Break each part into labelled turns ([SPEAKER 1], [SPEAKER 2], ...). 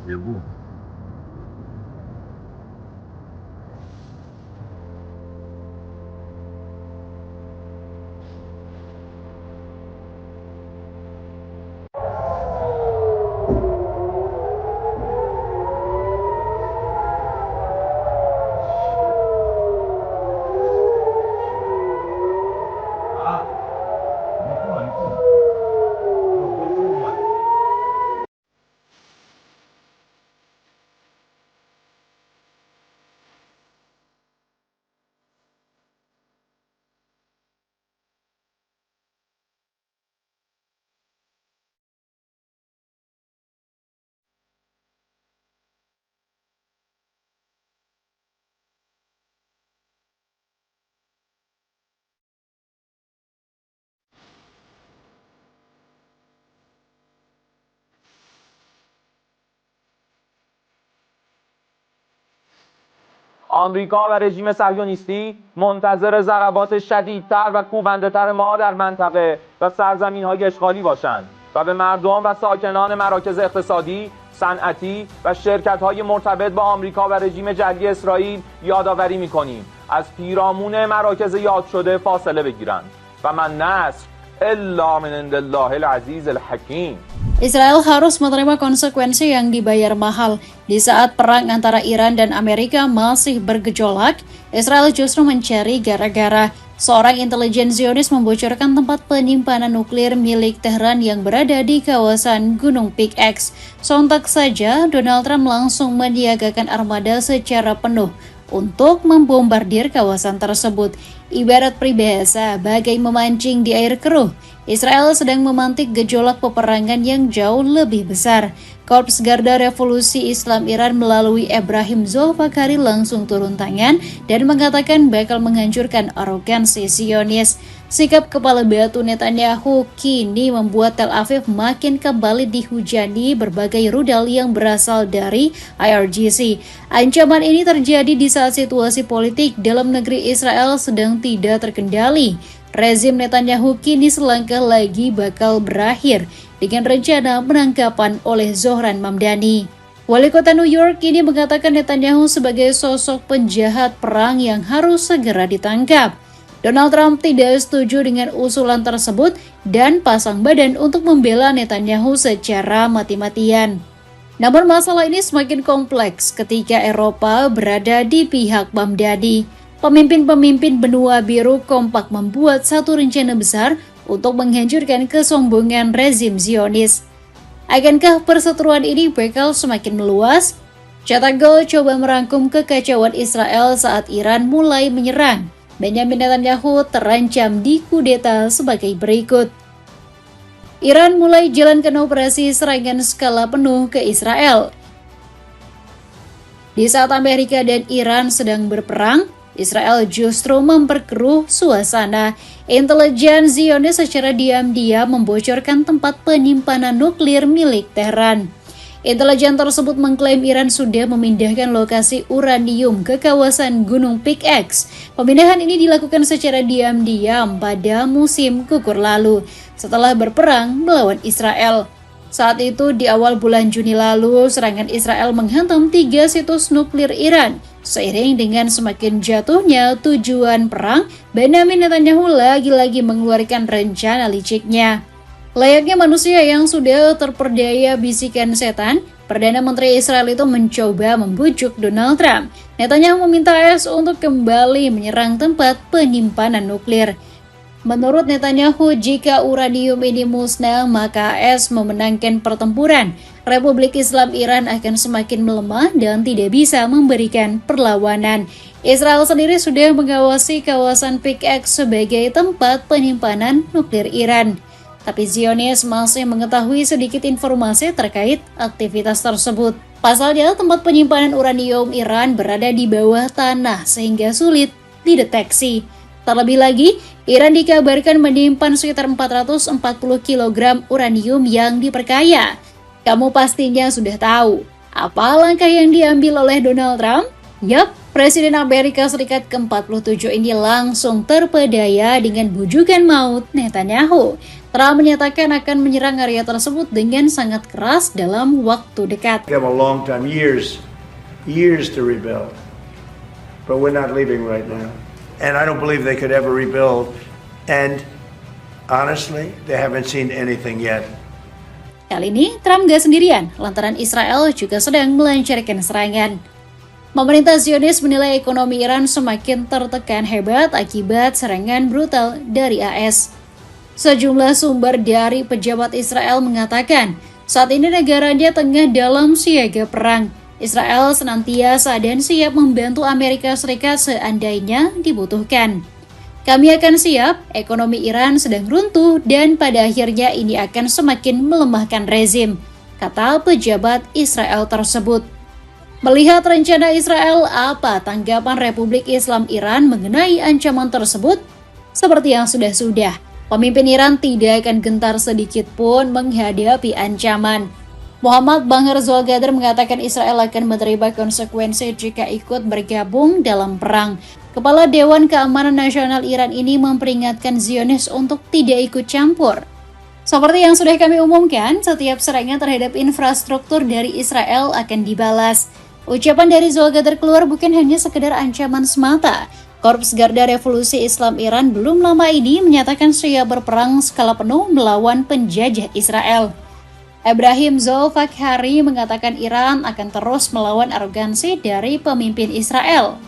[SPEAKER 1] Debu.
[SPEAKER 2] آمریکا و رژیم صهیونیستی منتظر ضربات شدیدتر و کوبنده‌تر ما در منطقه و سرزمین‌های اشغالی باشند و به مردم و ساکنان مراکز اقتصادی، صنعتی و شرکت‌های مرتبط با آمریکا و رژیم جعلی اسرائیل یادآوری می‌کنیم از پیرامون مراکز یاد شده فاصله بگیرند و من نصر الا من عند الله العزیز الحکیم.
[SPEAKER 3] Israel harus menerima konsekuensi yang dibayar mahal. Di saat perang antara Iran dan Amerika masih bergejolak, Israel justru mencari gara-gara. Seorang intelijen Zionis membocorkan tempat penyimpanan nuklir milik Tehran yang berada di kawasan Gunung Pickaxe. Sontak saja, Donald Trump langsung menyiagakan armada secara penuh untuk membombardir kawasan tersebut. Ibarat peribahasa, bagai memancing di air keruh. Israel sedang memantik gejolak peperangan yang jauh lebih besar. Korps Garda Revolusi Islam Iran melalui Ebrahim Zolfakari langsung turun tangan dan mengatakan bakal menghancurkan arogansi Zionis. Sikap kepala batu Netanyahu kini membuat Tel Aviv makin kembali dihujani berbagai rudal yang berasal dari IRGC. Ancaman ini terjadi di saat situasi politik dalam negeri Israel sedang tidak terkendali. Rezim Netanyahu kini selangkah lagi bakal berakhir dengan rencana penangkapan oleh Zohran Mamdani. Wali kota New York kini mengatakan Netanyahu sebagai sosok penjahat perang yang harus segera ditangkap. Donald Trump tidak setuju dengan usulan tersebut dan pasang badan untuk membela Netanyahu secara mati-matian. Namun masalah ini semakin kompleks ketika Eropa berada di pihak Mamdani. Pemimpin-pemimpin benua biru kompak membuat satu rencana besar untuk menghancurkan kesombongan rezim Zionis. Akankah perseteruan ini bakal semakin meluas? Cetak Gol coba merangkum kekacauan Israel saat Iran mulai menyerang. Benjamin Netanyahu terancam dikudeta sebagai berikut. Iran mulai jalankan operasi serangan skala penuh ke Israel. Di saat Amerika dan Iran sedang berperang, Israel justru memperkeruh suasana. Intelijen Zionis secara diam-diam membocorkan tempat penyimpanan nuklir milik Tehran. Intelijen tersebut mengklaim Iran sudah memindahkan lokasi uranium ke kawasan Gunung Pickaxe. Pemindahan ini dilakukan secara diam-diam pada musim gugur lalu setelah berperang melawan Israel. Saat itu di awal bulan Juni lalu, serangan Israel menghantam 3 situs nuklir Iran. Seiring dengan semakin jatuhnya tujuan perang, Benjamin Netanyahu lagi-lagi mengeluarkan rencana liciknya. Layaknya manusia yang sudah terperdaya bisikan setan, Perdana Menteri Israel itu mencoba membujuk Donald Trump. Netanyahu meminta AS untuk kembali menyerang tempat penyimpanan nuklir. Menurut Netanyahu, jika uranium ini musnah, maka AS memenangkan pertempuran. Republik Islam Iran akan semakin melemah dan tidak bisa memberikan perlawanan. Israel sendiri sudah mengawasi kawasan Pickaxe sebagai tempat penyimpanan nuklir Iran. Tapi Zionis masih mengetahui sedikit informasi terkait aktivitas tersebut. Pasalnya, tempat penyimpanan uranium Iran berada di bawah tanah sehingga sulit dideteksi. Terlebih lagi, Iran dikabarkan menyimpan sekitar 440 kg uranium yang diperkaya. Kamu pastinya sudah tahu, apa langkah yang diambil oleh Donald Trump? Yap, Presiden Amerika Serikat ke-47 ini langsung terpedaya dengan bujukan maut Netanyahu. Trump menyatakan akan menyerang area tersebut dengan sangat keras dalam waktu dekat.
[SPEAKER 1] Give them a long time, years to rebuild. But we're not leaving right now. And I don't believe they could ever rebuild. And honestly, they haven't seen anything yet.
[SPEAKER 3] Kali ini Trump gak sendirian, lantaran Israel juga sedang melancarkan serangan. Pemerintah Zionis menilai ekonomi Iran semakin tertekan hebat akibat serangan brutal dari AS. Sejumlah sumber dari pejabat Israel mengatakan, saat ini negaranya tengah dalam siaga perang. Israel senantiasa dan siap membantu Amerika Serikat seandainya dibutuhkan. Kami akan siap, ekonomi Iran sedang runtuh dan pada akhirnya ini akan semakin melemahkan rezim, kata pejabat Israel tersebut. Melihat rencana Israel, apa tanggapan Republik Islam Iran mengenai ancaman tersebut? Seperti yang sudah-sudah, pemimpin Iran tidak akan gentar sedikit pun menghadapi ancaman. Muhammad Bagher Zolgadar mengatakan Israel akan menerima konsekuensi jika ikut bergabung dalam perang. Kepala Dewan Keamanan Nasional Iran ini memperingatkan Zionis untuk tidak ikut campur. Seperti yang sudah kami umumkan, setiap serangan terhadap infrastruktur dari Israel akan dibalas. Ucapan dari Zolgadar keluar bukan hanya sekedar ancaman semata. Korps Garda Revolusi Islam Iran belum lama ini menyatakan siap berperang skala penuh melawan penjajah Israel. Ibrahim Zolfakhari mengatakan Iran akan terus melawan arogansi dari pemimpin Israel.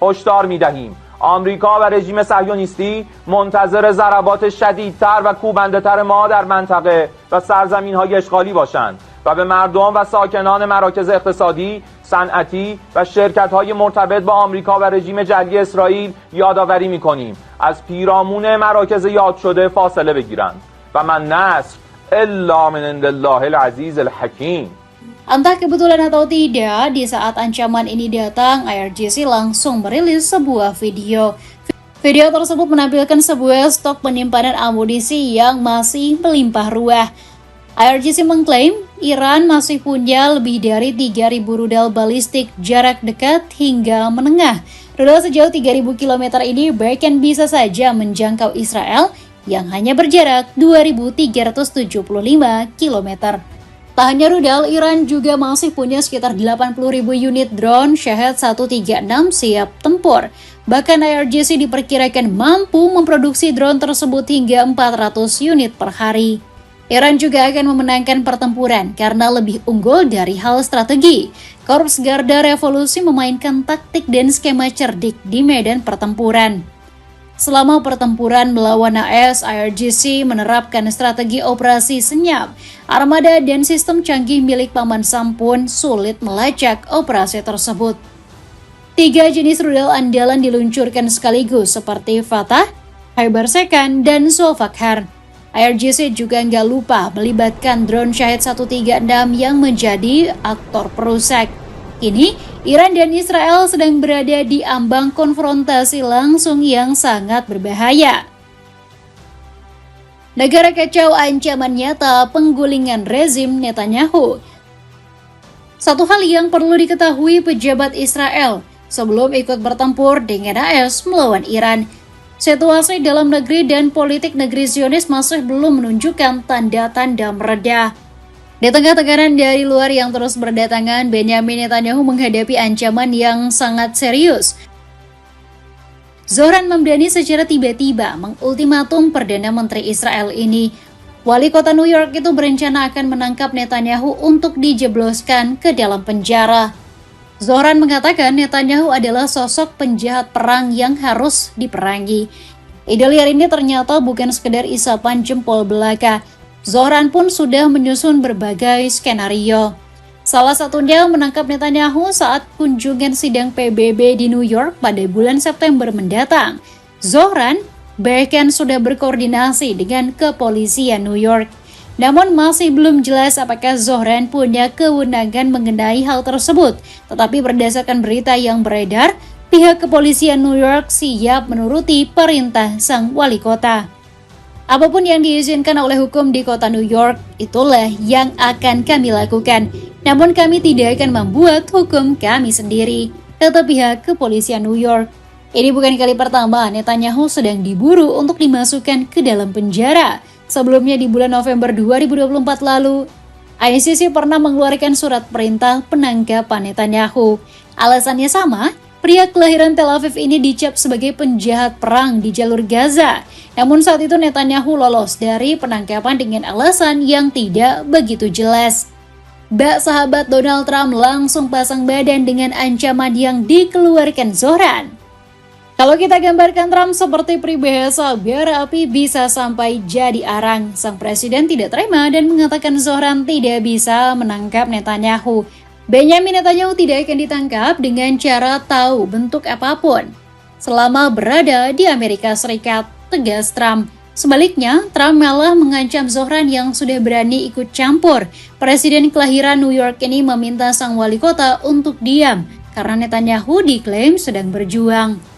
[SPEAKER 2] هشدار می‌دهیم آمریکا و رژیم صهیونیستی منتظر ضربات شدیدتر و کوبنده‌تر ما در منطقه و سرزمین‌های اشغالی باشند و به مردم و ساکنان مراکز اقتصادی، صنعتی و شرکت‌های مرتبط با آمریکا و رژیم جعلی اسرائیل یادآوری می‌کنیم از پیرامون مراکز یاد شده فاصله بگیرند و من نصر الا من عند الله العزیز الحکیم.
[SPEAKER 3] Entah kebetulan atau tidak, di saat ancaman ini datang, IRGC langsung merilis sebuah video. Video tersebut menampilkan sebuah stok penyimpanan amunisi yang masih melimpah ruah. IRGC mengklaim Iran masih punya lebih dari 3.000 rudal balistik jarak dekat hingga menengah. Rudal sejauh 3.000 km ini bahkan bisa saja menjangkau Israel yang hanya berjarak 2.375 km. Tak hanya rudal, Iran juga masih punya sekitar 80.000 unit drone Shahed 136 siap tempur. Bahkan IRGC diperkirakan mampu memproduksi drone tersebut hingga 400 unit per hari. Iran juga akan memenangkan pertempuran karena lebih unggul dari hal strategi. Korps Garda Revolusi memainkan taktik dan skema cerdik di medan pertempuran. Selama pertempuran melawan AS, IRGC menerapkan strategi operasi senyap. Armada dan sistem canggih milik Paman Sam pun sulit melacak operasi tersebut. 3 jenis rudal andalan diluncurkan sekaligus seperti Fatah, Hypersecond, dan Zulfakhar. IRGC juga nggak lupa melibatkan drone Shahed 136 yang menjadi aktor perusak. Kini, Iran dan Israel sedang berada di ambang konfrontasi langsung yang sangat berbahaya. Negara kacau ancaman nyata penggulingan rezim Netanyahu. Satu hal yang perlu diketahui pejabat Israel sebelum ikut bertempur dengan AS melawan Iran, situasi dalam negeri dan politik negeri Zionis masih belum menunjukkan tanda-tanda mereda. Di tengah tekanan dari luar yang terus berdatangan, Benyamin Netanyahu menghadapi ancaman yang sangat serius. Zohran Mamdani secara tiba-tiba mengultimatum Perdana Menteri Israel ini. Wali kota New York itu berencana akan menangkap Netanyahu untuk dijebloskan ke dalam penjara. Zohran mengatakan Netanyahu adalah sosok penjahat perang yang harus diperangi. Ide liar ini ternyata bukan sekedar isapan jempol belaka. Zohran pun sudah menyusun berbagai skenario. Salah satunya menangkap Netanyahu saat kunjungan sidang PBB di New York pada bulan September mendatang. Zohran bahkan sudah berkoordinasi dengan kepolisian New York. Namun masih belum jelas apakah Zohran punya kewenangan mengenai hal tersebut. Tetapi berdasarkan berita yang beredar, pihak kepolisian New York siap menuruti perintah sang wali kota. Apapun yang diizinkan oleh hukum di kota New York, itulah yang akan kami lakukan. Namun kami tidak akan membuat hukum kami sendiri, kata pihak kepolisian New York. Ini bukan kali pertama Netanyahu sedang diburu untuk dimasukkan ke dalam penjara. Sebelumnya di bulan November 2024 lalu, ICC pernah mengeluarkan surat perintah penangkapan Netanyahu. Alasannya sama, pria kelahiran Tel Aviv ini dicap sebagai penjahat perang di jalur Gaza. Namun saat itu Netanyahu lolos dari penangkapan dengan alasan yang tidak begitu jelas. Bak sahabat Donald Trump langsung pasang badan dengan ancaman yang dikeluarkan Zohran. Kalau kita gambarkan Trump seperti peribahasa bara api bisa sampai jadi arang. Sang presiden tidak terima dan mengatakan Zohran tidak bisa menangkap Netanyahu. Benyamin Netanyahu tidak akan ditangkap dengan cara tahu bentuk apapun selama berada di Amerika Serikat, tegas Trump. Sebaliknya, Trump malah mengancam Zohran yang sudah berani ikut campur. Presiden kelahiran New York ini meminta sang wali kota untuk diam karena Netanyahu diklaim sedang berjuang.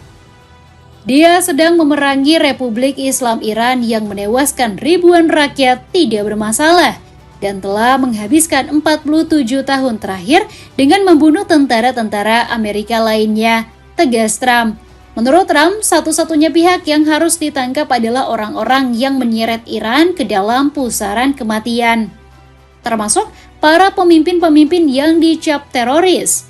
[SPEAKER 3] Dia sedang memerangi Republik Islam Iran yang menewaskan ribuan rakyat tidak bermasalah dan telah menghabiskan 47 tahun terakhir dengan membunuh tentara-tentara Amerika lainnya, tegas Trump. Menurut Trump, satu-satunya pihak yang harus ditangkap adalah orang-orang yang menyeret Iran ke dalam pusaran kematian, termasuk para pemimpin-pemimpin yang dicap teroris.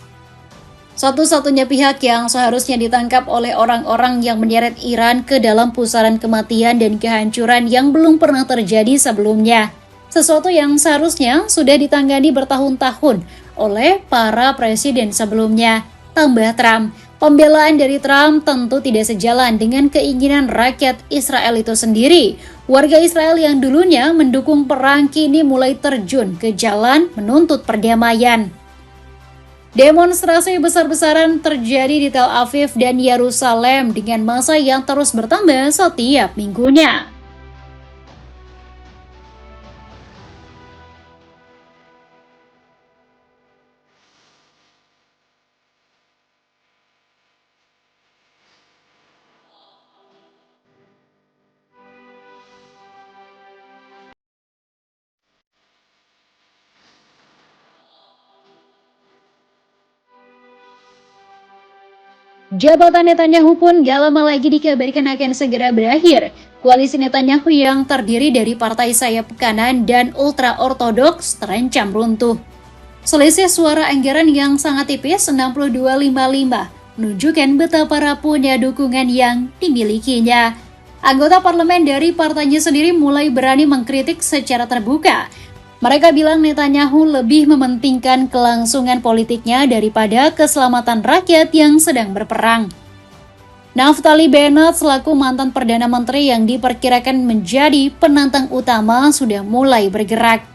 [SPEAKER 3] Satu-satunya pihak yang seharusnya ditangkap oleh orang-orang yang menyeret Iran ke dalam pusaran kematian dan kehancuran yang belum pernah terjadi sebelumnya. Sesuatu yang seharusnya sudah ditangani bertahun-tahun oleh para presiden sebelumnya, tambah Trump. Pembelaan dari Trump tentu tidak sejalan dengan keinginan rakyat Israel itu sendiri. Warga Israel yang dulunya mendukung perang kini mulai terjun ke jalan menuntut perdamaian. Demonstrasi besar-besaran terjadi di Tel Aviv dan Yerusalem dengan massa yang terus bertambah setiap minggunya. Jabatan Netanyahu pun gak lama lagi dikabarkan akan segera berakhir. Koalisi Netanyahu yang terdiri dari partai sayap kanan dan ultra-ortodoks terancam runtuh. Selisih suara anggaran yang sangat tipis 62-55 menunjukkan betapa rapuhnya dukungan yang dimilikinya. Anggota parlemen dari partainya sendiri mulai berani mengkritik secara terbuka. Mereka bilang Netanyahu lebih mementingkan kelangsungan politiknya daripada keselamatan rakyat yang sedang berperang. Naftali Bennett selaku mantan Perdana Menteri yang diperkirakan menjadi penantang utama sudah mulai bergerak.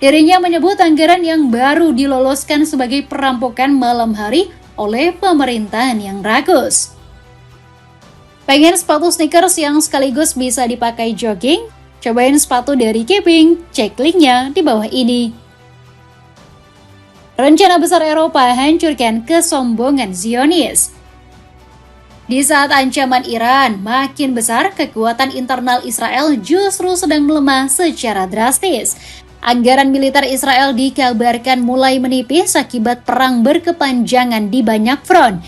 [SPEAKER 3] Dirinya menyebut anggaran yang baru diloloskan sebagai perampokan malam hari oleh pemerintahan yang rakus. Pengen sepatu sneakers yang sekaligus bisa dipakai jogging? Cobain sepatu dari Keeping, cek linknya di bawah ini. Rencana besar Eropa hancurkan kesombongan Zionis. Di saat ancaman Iran makin besar, kekuatan internal Israel justru sedang melemah secara drastis. Anggaran militer Israel dikabarkan mulai menipis akibat perang berkepanjangan di banyak front.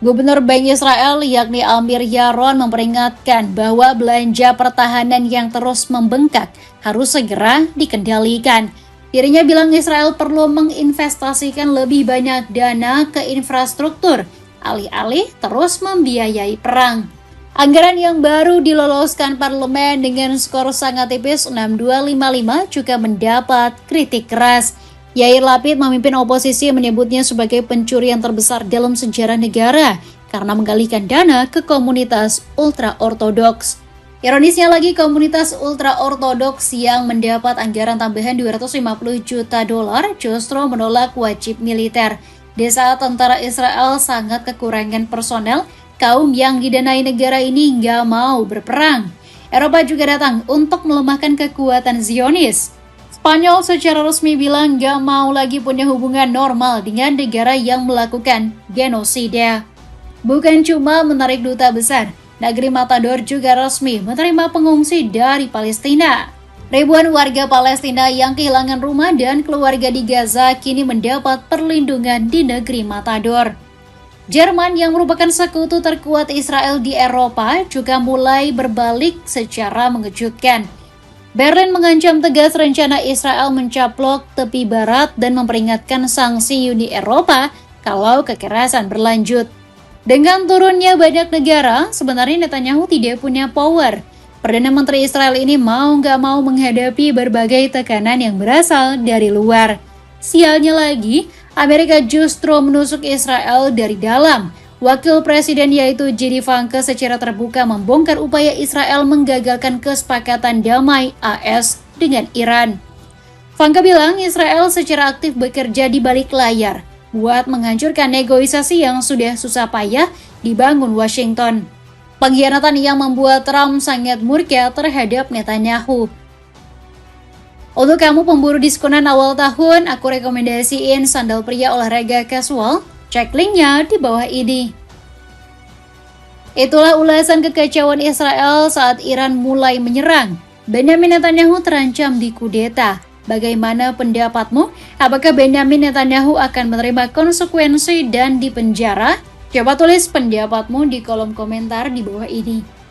[SPEAKER 3] Gubernur Bank Israel yakni Amir Yaron memperingatkan bahwa belanja pertahanan yang terus membengkak harus segera dikendalikan. Dirinya bilang Israel perlu menginvestasikan lebih banyak dana ke infrastruktur, alih-alih terus membiayai perang. Anggaran yang baru diloloskan parlemen dengan skor sangat tipis 6255 juga mendapat kritik keras. Yair Lapid memimpin oposisi menyebutnya sebagai pencurian terbesar dalam sejarah negara karena mengalihkan dana ke komunitas ultra-ortodoks. Ironisnya lagi, komunitas ultra-ortodoks yang mendapat anggaran tambahan 250 juta dolar justru menolak wajib militer. Di saat tentara Israel sangat kekurangan personel, kaum yang didanai negara ini nggak mau berperang. Eropa juga datang untuk melemahkan kekuatan Zionis. Spanyol secara resmi bilang gak mau lagi punya hubungan normal dengan negara yang melakukan genosida. Bukan cuma menarik duta besar, negeri Matador juga resmi menerima pengungsi dari Palestina. Ribuan warga Palestina yang kehilangan rumah dan keluarga di Gaza kini mendapat perlindungan di negeri Matador. Jerman yang merupakan sekutu terkuat Israel di Eropa juga mulai berbalik secara mengejutkan. Berlin mengancam tegas rencana Israel mencaplok tepi barat dan memperingatkan sanksi Uni Eropa kalau kekerasan berlanjut. Dengan turunnya banyak negara, sebenarnya Netanyahu tidak punya power. Perdana Menteri Israel ini mau nggak mau menghadapi berbagai tekanan yang berasal dari luar. Sialnya lagi, Amerika justru menusuk Israel dari dalam. Wakil Presiden yaitu J.D. Vance secara terbuka membongkar upaya Israel menggagalkan kesepakatan damai AS dengan Iran. Vance bilang Israel secara aktif bekerja di balik layar buat menghancurkan negosiasi yang sudah susah payah dibangun Washington. Pengkhianatan yang membuat Trump sangat murka terhadap Netanyahu. Untuk kamu pemburu diskonan awal tahun, aku rekomendasiin sandal pria olahraga casual. Cek linknya di bawah ini. Itulah ulasan kekacauan Israel saat Iran mulai menyerang. Benyamin Netanyahu terancam dikudeta. Bagaimana pendapatmu? Apakah Benyamin Netanyahu akan menerima konsekuensi dan dipenjara? Coba tulis pendapatmu di kolom komentar di bawah ini.